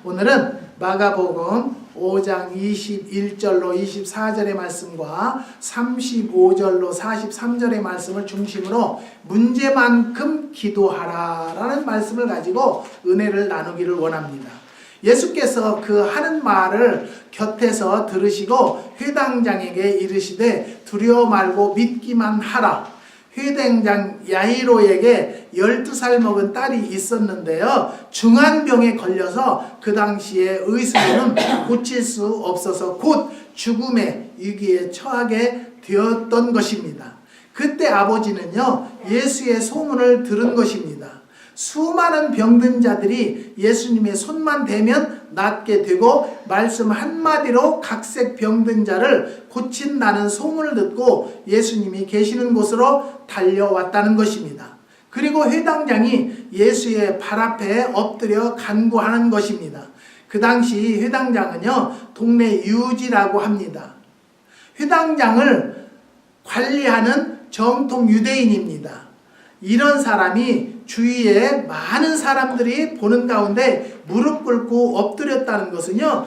오늘은 마가복음 5장 21절로 24절의 말씀과 35절로 43절의 말씀을 중심으로 문제만큼 기도하라라는 말씀을 가지고 은혜를 나누기를 원합니다. 예수께서 그 하는 말을 곁에서 들으시고 회당장에게 이르시되 두려워 말고 믿기만 하라. 회당장 야이로에게 12살 먹은 딸이 있었는데요. 중환병에 걸려서 그 당시에 의술로는 고칠 수 없어서 곧 죽음의 위기에 처하게 되었던 것입니다. 그때 아버지는요, 예수의 소문을 들은 것입니다. 수많은 병든 자들이 예수님의 손만 대면 낫게 되고 말씀 한마디로 각색 병든 자를 고친다는 소문을 듣고 예수님이 계시는 곳으로 달려왔다는 것입니다. 그리고 회당장이 예수의 발 앞에 엎드려 간구하는 것입니다. 그 당시 회당장은요, 동네 유지라고 합니다. 회당장을 관리하는 정통 유대인입니다. 이런 사람이 주위에 많은 사람들이 보는 가운데 무릎 꿇고 엎드렸다는 것은요,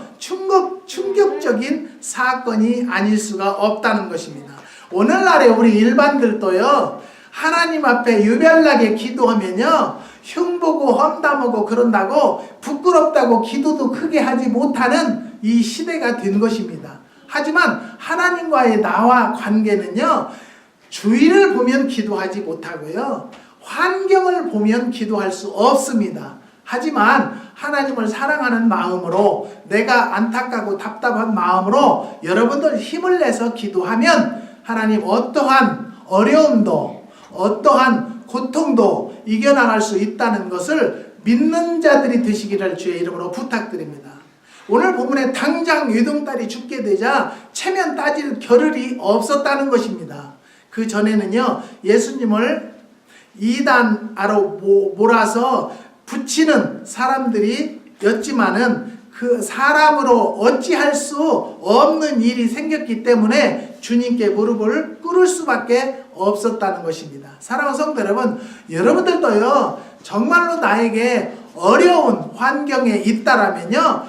충격적인 사건이 아닐 수가 없다는 것입니다. 오늘날에 우리 일반들도요, 하나님 앞에 유별나게 기도하면요, 흉보고 험담하고 그런다고 부끄럽다고 기도도 크게 하지 못하는 이 시대가 된 것입니다. 하지만 하나님과의 나와 관계는요, 주위를 보면 기도하지 못하고요, 환경을 보면 기도할 수 없습니다. 하지만 하나님을 사랑하는 마음으로, 내가 안타깝고 답답한 마음으로 여러분들 힘을 내서 기도하면 하나님 어떠한 어려움도 어떠한 고통도 이겨나갈 수 있다는 것을 믿는 자들이 되시기를 주의 이름으로 부탁드립니다. 오늘 본문에 당장 외동딸이 죽게 되자 체면 따질 겨를이 없었다는 것입니다. 그 전에는요, 예수님을 이단 아로 몰아서 붙이는 사람들이 였지만은 그 사람으로 어찌할 수 없는 일이 생겼기 때문에 주님께 무릎을 꿇을 수밖에 없었다는 것입니다. 사랑하는 성도 여러분, 여러분들도요, 정말로 나에게 어려운 환경에 있다라면요,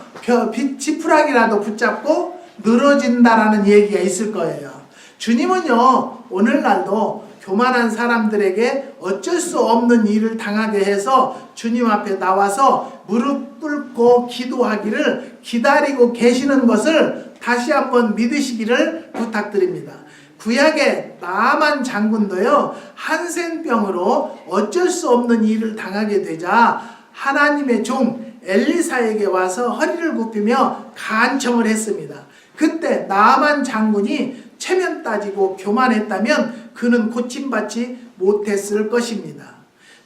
지푸라기라도 붙잡고 늘어진다라는 얘기가 있을 거예요. 주님은요, 오늘날도 교만한 사람들에게 어쩔 수 없는 일을 당하게 해서 주님 앞에 나와서 무릎 꿇고 기도하기를 기다리고 계시는 것을 다시 한번 믿으시기를 부탁드립니다. 구약의 나만 장군도요, 한센병으로 어쩔 수 없는 일을 당하게 되자 하나님의 종 엘리사에게 와서 허리를 굽히며 간청을 했습니다. 그때 나만 장군이 체면 따지고 교만했다면 그는 고침받지 못했을 것입니다.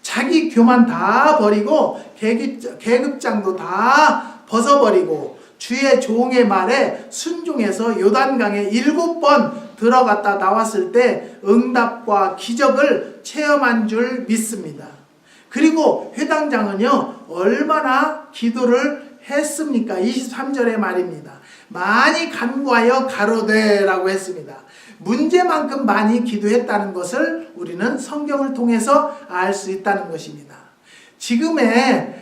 자기 교만 다 버리고 계급장도 다 벗어버리고 주의 종의 말에 순종해서 요단강에 7번 들어갔다 나왔을 때 응답과 기적을 체험한 줄 믿습니다. 그리고 회당장은요, 얼마나 기도를 했습니까? 23절의 말입니다. 많이 간구하여 가로되라고 했습니다. 문제만큼 많이 기도했다는 것을 우리는 성경을 통해서 알 수 있다는 것입니다. 지금의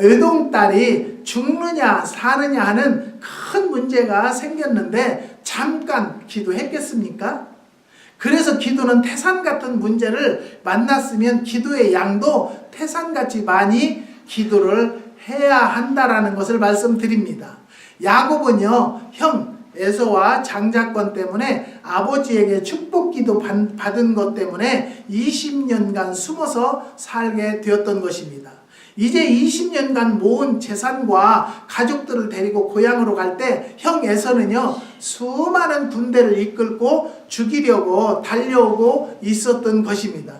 외동딸이 죽느냐 사느냐 하는 큰 문제가 생겼는데 잠깐 기도했겠습니까? 그래서 기도는 태산 같은 문제를 만났으면 기도의 양도 태산같이 많이 기도를 해야 한다라는 것을 말씀드립니다. 야곱은요, 형 에서와 장자권 때문에 아버지에게 축복기도 받은 것 때문에 20년간 숨어서 살게 되었던 것입니다. 이제 20년간 모은 재산과 가족들을 데리고 고향으로 갈 때 형 에서는요, 수많은 군대를 이끌고 죽이려고 달려오고 있었던 것입니다.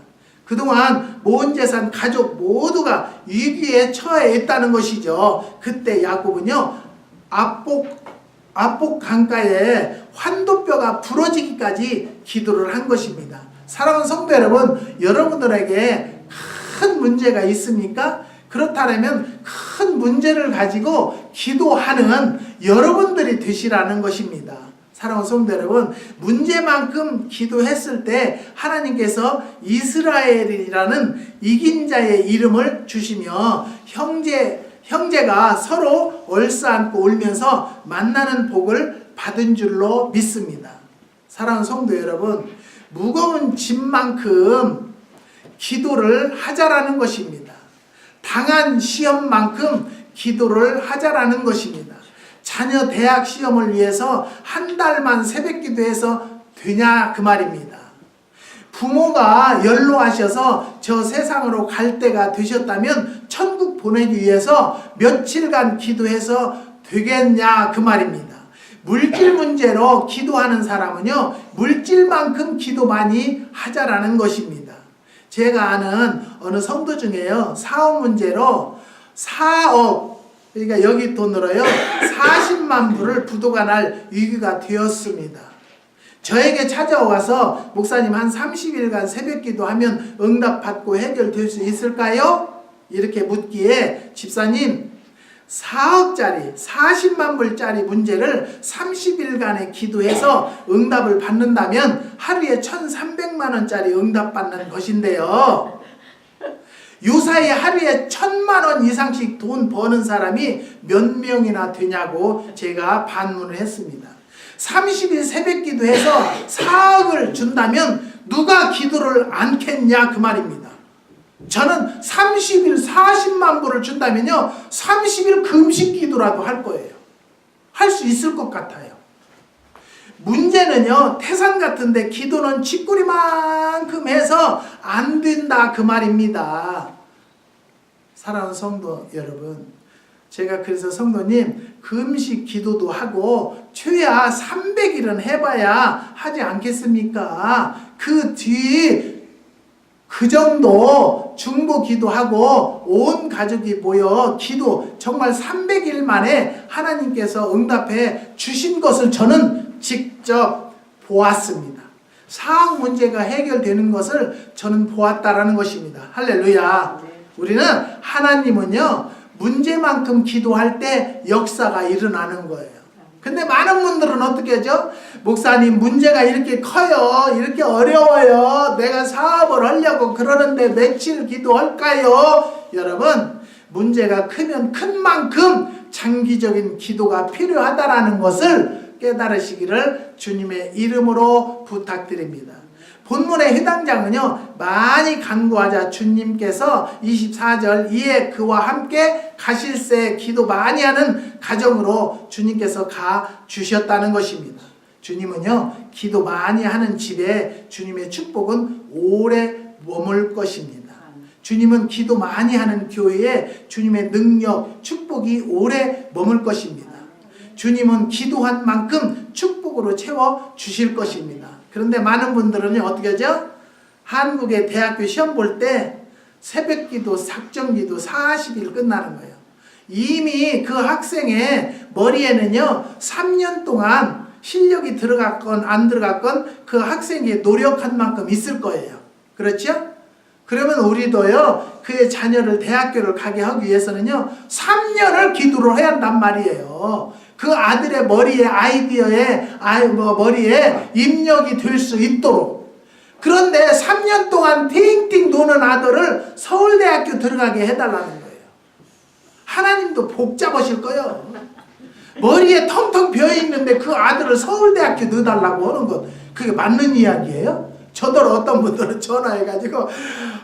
그동안 모은 재산, 가족 모두가 위기에 처해 있다는 것이죠. 그때 야곱은요, 압복 강가에 환도뼈가 부러지기까지 기도를 한 것입니다. 사랑하는 성도 여러분, 여러분들에게 큰 문제가 있습니까? 그렇다면 큰 문제를 가지고 기도하는 여러분들이 되시라는 것입니다. 사랑하는 성도 여러분, 문제만큼 기도했을 때 하나님께서 이스라엘이라는 이긴 자의 이름을 주시며 형제 형제가 서로 얼싸안고 울면서 만나는 복을 받은 줄로 믿습니다. 사랑하는 성도 여러분, 무거운 짐만큼 기도를 하자라는 것입니다. 당한 시험만큼 기도를 하자라는 것입니다. 자녀 대학 시험을 위해서 한 달만 새벽 기도해서 되냐 그 말입니다. 부모가 연로하셔서 저 세상으로 갈 때가 되셨다면 천국 보내기 위해서 며칠간 기도해서 되겠냐 그 말입니다. 물질 문제로 기도하는 사람은요, 물질만큼 기도 많이 하자라는 것입니다. 제가 아는 어느 성도 중에요, 사업 문제로 4억, 그러니까 여기 돈으로요 40만 불을 부도가 날 위기가 되었습니다. 저에게 찾아와서 목사님 한 30일간 새벽 기도하면 응답받고 해결될 수 있을까요? 이렇게 묻기에 집사님 4억짜리 40만 불짜리 문제를 30일간에 기도해서 응답을 받는다면 하루에 1,300만 원짜리 응답받는 것인데요. 요사이 하루에 1,000만 원 이상씩 돈 버는 사람이 몇 명이나 되냐고 제가 반문을 했습니다. 30일 새벽 기도해서 4억을 준다면 누가 기도를 않겠냐 그 말입니다. 저는 30일 40만 불을 준다면요 30일 금식 기도라도 할 거예요. 할 수 있을 것 같아요. 문제는요, 태산 같은데 기도는 쥐꼬리만큼 해서 안 된다 그 말입니다. 사랑하는 성도 여러분, 제가 그래서 성도님 금식 기도도 하고 최하 300일은 해봐야 하지 않겠습니까? 그 뒤 그 정도 중보 기도하고 온 가족이 모여 기도 정말 300일 만에 하나님께서 응답해 주신 것을 저는 직접 보았습니다. 사학 문제가 해결되는 것을 저는 보았다라는 것입니다. 할렐루야. 우리는 하나님은요 문제만큼 기도할 때 역사가 일어나는 거예요. 근데 많은 분들은 어떻게 하죠? 목사님 문제가 이렇게 커요. 이렇게 어려워요. 내가 사업을 하려고 그러는데 며칠 기도할까요? 여러분, 문제가 크면 큰 만큼 장기적인 기도가 필요하다라는 것을 깨달으시기를 주님의 이름으로 부탁드립니다. 본문의 해당장은요 많이 간구하자 주님께서 24절 이에 그와 함께 가실새 기도 많이 하는 가정으로 주님께서 가 주셨다는 것입니다. 주님은요 기도 많이 하는 집에 주님의 축복은 오래 머물 것입니다. 주님은 기도 많이 하는 교회에 주님의 능력, 축복이 오래 머물 것입니다. 주님은 기도한 만큼 축복으로 채워 주실 것입니다. 그런데 많은 분들은 어떻게 하죠? 한국의 대학교 시험 볼 때 새벽기도, 작정기도 40일 끝나는 거예요. 이미 그 학생의 머리에는요 3년 동안 실력이 들어갔건 안 들어갔건 그 학생이 노력한 만큼 있을 거예요. 그렇죠? 그러면 우리도요 그의 자녀를 대학교를 가게 하기 위해서는요 3년을 기도를 해야 한단 말이에요. 그 아들의 머리에 아이디어에 머리에 입력이 될 수 있도록. 그런데 3년 동안 띵띵 노는 아들을 서울대학교 들어가게 해달라는 거예요. 하나님도 복 잡으실 거예요. 머리에 텅텅 비어있는데 그 아들을 서울대학교 넣어달라고 하는 것, 그게 맞는 이야기예요? 저더러 어떤 분들은 전화해가지고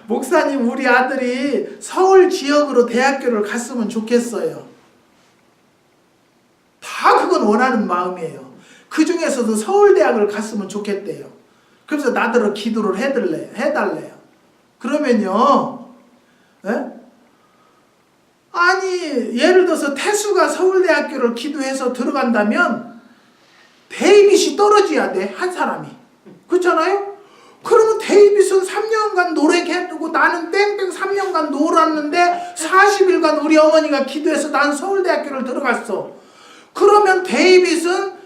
목사님 우리 아들이 서울 지역으로 대학교를 갔으면 좋겠어요. 다 그건 원하는 마음이에요. 그 중에서도 서울대학을 갔으면 좋겠대요. 그래서 나더러 기도를 해달래요. 그러면요, 에? 아니 예를 들어서 태수가 서울대학교를 기도해서 들어간다면 데이빗이 떨어져야 돼, 한 사람이. 그렇잖아요? 그러면 데이빗은 3년간 노력해두고 나는 땡땡 3년간 놀았는데 40일간 우리 어머니가 기도해서 난 서울대학교를 들어갔어. 그러면 데이빗은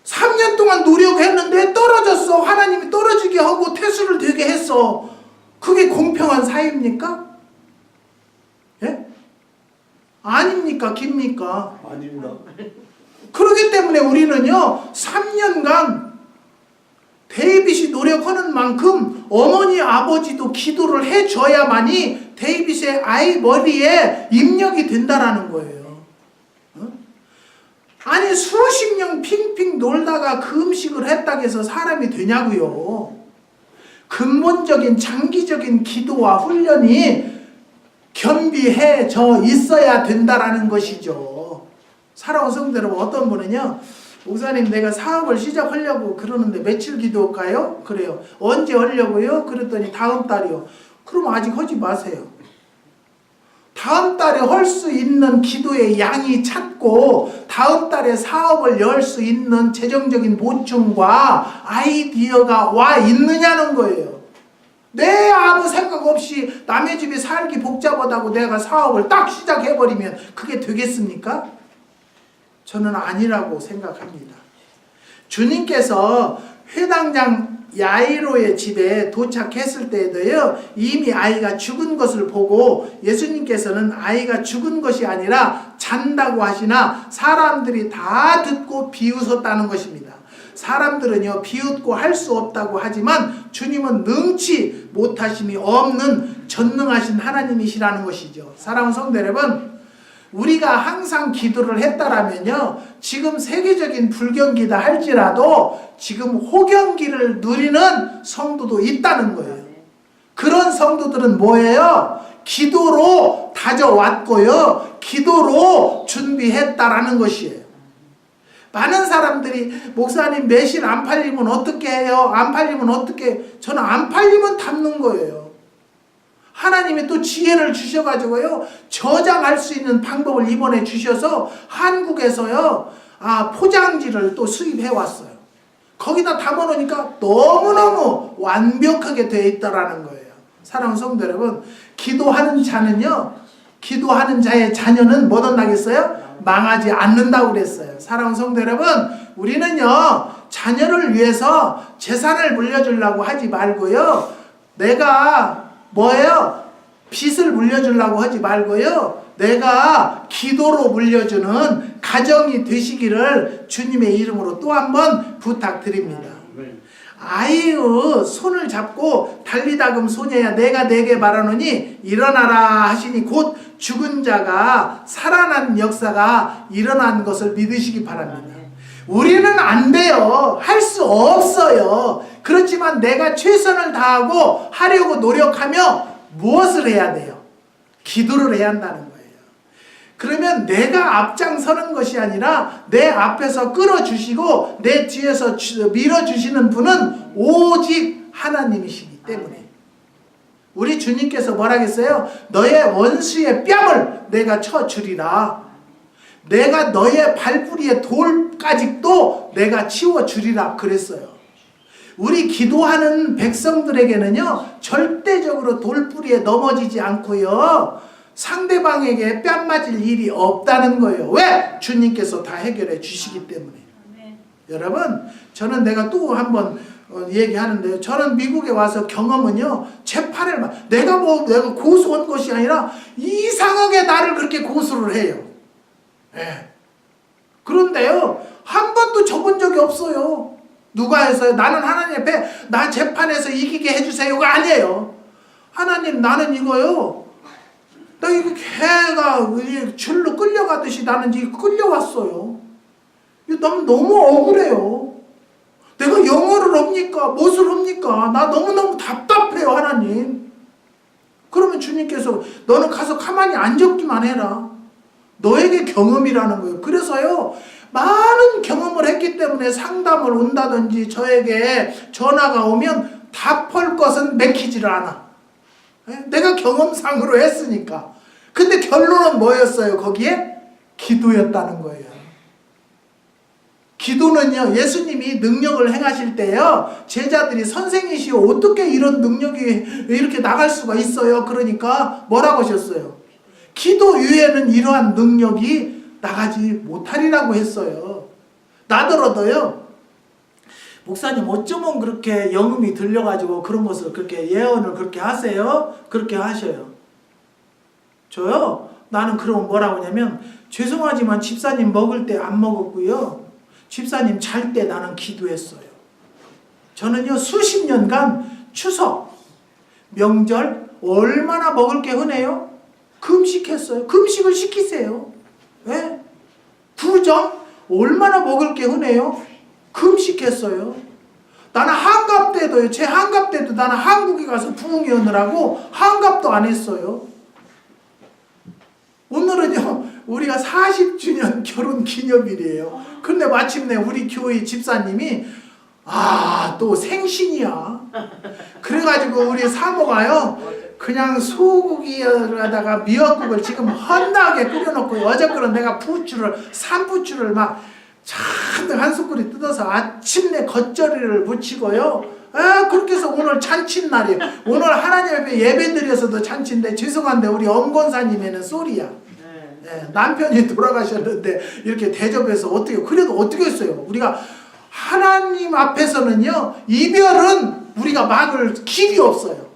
3년 동안 노력했는데 떨어졌어. 하나님이 떨어지게 하고 태수를 되게 했어. 그게 공평한 사이입니까? 예? 아닙니까? 깁니까? 아닙니다. 그렇기 때문에 우리는요 3년간 데이빗이 노력하는 만큼 어머니 아버지도 기도를 해줘야만이 데이빗의 아이 머리에 입력이 된다라는 거예요. 아니 수십 년 핑핑 놀다가 그 음식을 했다고 해서 사람이 되냐고요. 근본적인 장기적인 기도와 훈련이 겸비해져 있어야 된다라는 것이죠. 사랑하는 성도 여러분, 어떤 분은요, 목사님 내가 사업을 시작하려고 그러는데 며칠 기도할까요? 그래요. 언제 하려고요? 그랬더니 다음 달이요. 그럼 아직 하지 마세요. 다음 달에 할 수 있는 기도의 양이 찼고 다음 달에 사업을 열 수 있는 재정적인 보충과 아이디어가 와 있느냐는 거예요. 내 아무 생각 없이 남의 집에 살기 복잡하다고 내가 사업을 딱 시작해버리면 그게 되겠습니까? 저는 아니라고 생각합니다. 주님께서 회당장 야이로의 집에 도착했을 때에도요, 이미 아이가 죽은 것을 보고 예수님께서는 아이가 죽은 것이 아니라 잔다고 하시나 사람들이 다 듣고 비웃었다는 것입니다. 사람들은요, 비웃고 할 수 없다고 하지만 주님은 능치 못하심이 없는 전능하신 하나님이시라는 것이죠. 사랑하는 성도 여러분, 우리가 항상 기도를 했다라면요, 지금 세계적인 불경기다 할지라도 지금 호경기를 누리는 성도도 있다는 거예요. 그런 성도들은 뭐예요? 기도로 다져왔고요, 기도로 준비했다라는 것이에요. 많은 사람들이 목사님 매실 안 팔리면 어떻게 해요? 안 팔리면 어떻게 해요? 저는 안 팔리면 담는 거예요. 하나님이 또 지혜를 주셔가지고요, 저장할 수 있는 방법을 이번에 주셔서 한국에서요, 포장지를 또 수입해 왔어요. 거기다 담아놓으니까 너무너무 완벽하게 되어 있다라는 거예요. 사랑하는 성도 여러분, 기도하는 자는요, 기도하는 자의 자녀는 뭐 얻나겠어요? 망하지 않는다고 그랬어요. 사랑하는 성도 여러분, 우리는요, 자녀를 위해서 재산을 물려주려고 하지 말고요, 내가 뭐예요? 빚을 물려주려고 하지 말고요, 내가 기도로 물려주는 가정이 되시기를 주님의 이름으로 또 한 번 부탁드립니다. 아이의 손을 잡고 달리다금 소녀야 내가 네게 말하노니 일어나라 하시니 곧 죽은 자가 살아난 역사가 일어난 것을 믿으시기 바랍니다. 우리는 안 돼요. 할 수 없어요. 그렇지만 내가 최선을 다하고 하려고 노력하며 무엇을 해야 돼요? 기도를 해야 한다는 거예요. 그러면 내가 앞장서는 것이 아니라 내 앞에서 끌어주시고 내 뒤에서 밀어주시는 분은 오직 하나님이시기 때문에. 우리 주님께서 뭐라 했어요? 너의 원수의 뺨을 내가 쳐주리라. 내가 너의 발뿌리의 돌까지도 내가 치워주리라 그랬어요. 우리 기도하는 백성들에게는요, 절대적으로 돌뿌리에 넘어지지 않고요, 상대방에게 뺨 맞을 일이 없다는 거예요. 왜? 주님께서 다 해결해 주시기 때문에. 여러분, 저는 내가 또 한번 얘기하는데요, 저는 미국에 와서 경험은요, 재판을 내가 고소한 것이 아니라 이상하게 나를 그렇게 고소를 해요. 예. 그런데요, 한 번도 져본 적이 없어요. 누가 했어요? 나는 하나님 앞에 나 재판에서 이기게 해주세요가 아니에요. 하나님, 나는 이거요, 나 이거 개가 줄로 끌려가듯이 나는 이거 끌려왔어요. 이거 너무 억울해요. 내가 영어를 합니까? 무엇을 합니까? 나 너무너무 답답해요, 하나님. 그러면 주님께서 너는 가서 가만히 앉았기만 해라. 너에게 경험이라는 거예요. 그래서요, 많은 경험을 했기 때문에 상담을 온다든지 저에게 전화가 오면 답할 것은 맥히지를 않아. 내가 경험상으로 했으니까. 근데 결론은 뭐였어요? 거기에? 기도였다는 거예요. 기도는요, 예수님이 능력을 행하실 때요, 제자들이 선생이시여 어떻게 이런 능력이 이렇게 나갈 수가 있어요? 그러니까 뭐라고 하셨어요? 기도 위에는 이러한 능력이 나가지 못하리라고 했어요. 나더라도요, 목사님 어쩌면 그렇게 영음이 들려가지고 그런 것을 그렇게 예언을 그렇게 하세요? 그렇게 하셔요. 저요, 나는 그러면 뭐라고 하냐면, 죄송하지만 집사님 먹을 때 안 먹었고요, 집사님 잘 때 나는 기도했어요. 저는요 수십 년간 추석, 명절 얼마나 먹을 게 흔해요? 금식했어요. 금식을 시키세요. 왜? 구정 얼마나 먹을 게 흔해요? 금식했어요. 나는 한갑 때도요. 제 한갑 때도 나는 한국에 가서 부흥회원을 한갑도 안 했어요. 오늘은요 우리가 40주년 결혼 기념일이에요. 근데 마침내 우리 교회 집사님이 또 생신이야. 그래가지고 우리 사모가요 그냥 소고기에다가 미역국을 지금 헌나게 끓여놓고 어저께는 내가 산부추를 막 잔뜩 한 숟갈이 뜯어서 아침내 겉절이를 무치고요. 그렇게 해서 오늘 잔칫날이에요. 오늘 하나님 앞에 예배드려서도 잔치인데 죄송한데 우리 엄권사님에는 쏘리야. 네, 남편이 돌아가셨는데 이렇게 대접해서 그래도 어떻게 했어요? 우리가 하나님 앞에서는요 이별은 우리가 막을 길이 없어요.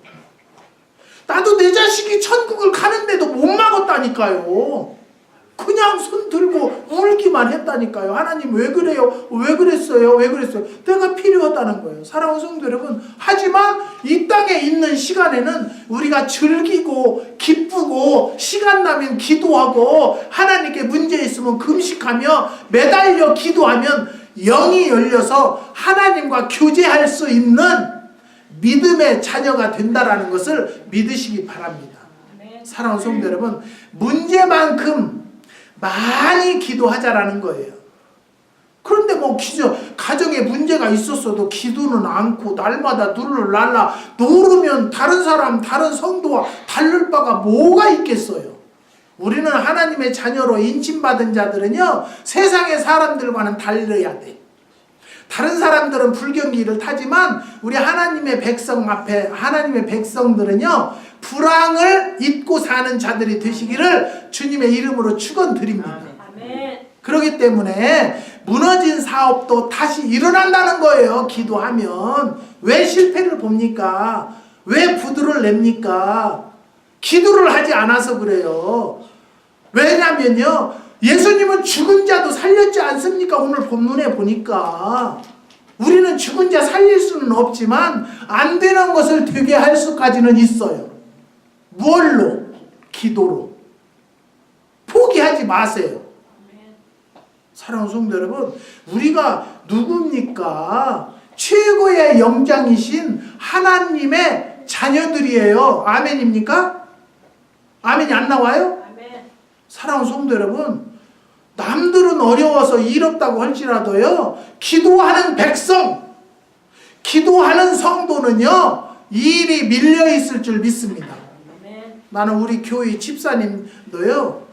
나도 내 자식이 천국을 가는데도 못 막았다니까요. 그냥 손 들고 울기만 했다니까요. 하나님 왜 그래요? 왜 그랬어요? 왜 그랬어요? 내가 필요하다는 거예요. 사랑하는 성도 여러분, 하지만 이 땅에 있는 시간에는 우리가 즐기고 기쁘고 시간 나면 기도하고 하나님께 문제 있으면 금식하며 매달려 기도하면 영이 열려서 하나님과 교제할 수 있는 믿음의 자녀가 된다라는 것을 믿으시기 바랍니다. 사랑하는 성도 여러분, 문제만큼 많이 기도하자라는 거예요. 그런데 가정에 문제가 있었어도 기도는 않고 날마다 눈을 날라 노르면 다른 성도와 다를 바가 뭐가 있겠어요. 우리는 하나님의 자녀로 인침받은 자들은요 세상의 사람들과는 달라야 돼. 다른 사람들은 불경기를 타지만 우리 하나님의 백성 앞에 하나님의 백성들은요 불황을 잊고 사는 자들이 되시기를 주님의 이름으로 축원드립니다. 그렇기 때문에 무너진 사업도 다시 일어난다는 거예요. 기도하면. 왜 실패를 봅니까? 왜 부두를 냅니까? 기도를 하지 않아서 그래요. 왜냐면요 예수님은 죽은 자도 살렸지 않습니까? 오늘 본문에 보니까 우리는 죽은 자 살릴 수는 없지만 안 되는 것을 되게 할 수까지는 있어요. 뭘로? 기도로. 포기하지 마세요. 사랑하는 성도 여러분, 우리가 누굽니까? 최고의 영장이신 하나님의 자녀들이에요. 아멘입니까? 아멘이 안 나와요? 아멘. 사랑하는 성도 여러분, 남들은 어려워서 일 없다고 할지라도요 기도하는 백성, 기도하는 성도는요 일이 밀려있을 줄 믿습니다. 나는 우리 교회 집사님도요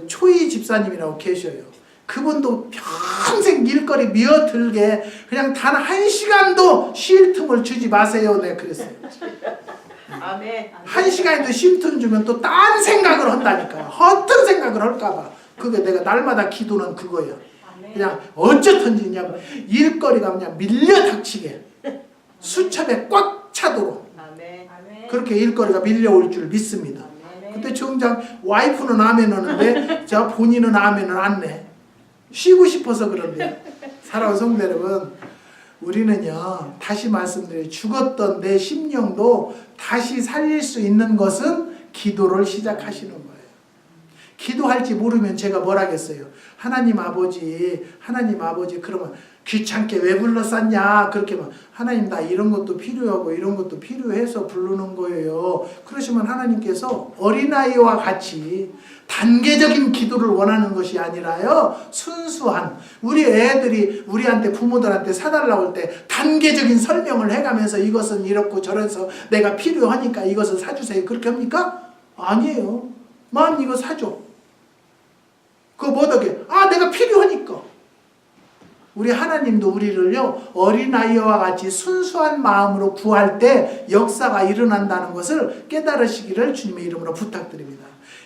초이 집사님이라고 계셔요. 그분도 평생 일거리 미어들게 그냥 단 1시간도 쉴 틈을 주지 마세요. 내가 그랬어요. 아멘. 1시간도 쉴 틈 주면 또 딴 생각을 한다니까요. 어떤 생각을 할까봐. 그게 내가 날마다 기도는 그거예요. 그냥 어쨌든지 그냥 일거리가 그냥 밀려 닥치게 수첩에 꽉 차도록 그렇게 일거리가 밀려올 줄 믿습니다. 근데 정작 와이프는 아멘 하는데 저 본인은 아멘을 안 내. 쉬고 싶어서 그런데요. 사랑하는 성도 여러분, 우리는요 다시 말씀드려요. 죽었던 내 심령도 다시 살릴 수 있는 것은 기도를 시작하시는 거예요. 기도할지 모르면 제가 뭘 하겠어요. 하나님 아버지 그러면 귀찮게 왜 불렀었냐 그렇게 막 하나님 나 이런 것도 필요하고 이런 것도 필요해서 부르는 거예요. 그러시면 하나님께서 어린아이와 같이 단계적인 기도를 원하는 것이 아니라요 순수한 우리 애들이 우리한테 부모들한테 사달라고 할 때 단계적인 설명을 해가면서 이것은 이렇고 저래서 내가 필요하니까 이것을 사주세요 그렇게 합니까? 아니에요. 마음 이거 사줘. 그거 뭐더게? 내가 필요하니까. 우리 하나님도 우리를요 어린아이와 같이 순수한 마음으로 구할 때 역사가 일어난다는 것을 깨달으시기를 주님의 이름으로 부탁드립니다.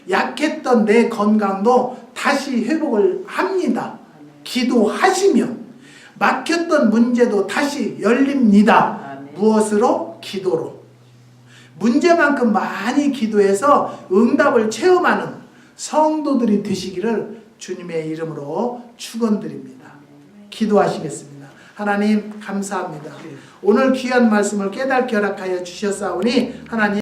약했던 내 건강도 다시 회복을 합니다. 기도하시면 막혔던 문제도 다시 열립니다. 무엇으로? 기도로. 문제만큼 많이 기도해서 응답을 체험하는 성도들이 되시기를 주님의 이름으로 축원드립니다. 기도하시겠습니다. 하나님 감사합니다. 예. 오늘 귀한 말씀을 깨닫게 허락하여 주셨사오니 하나님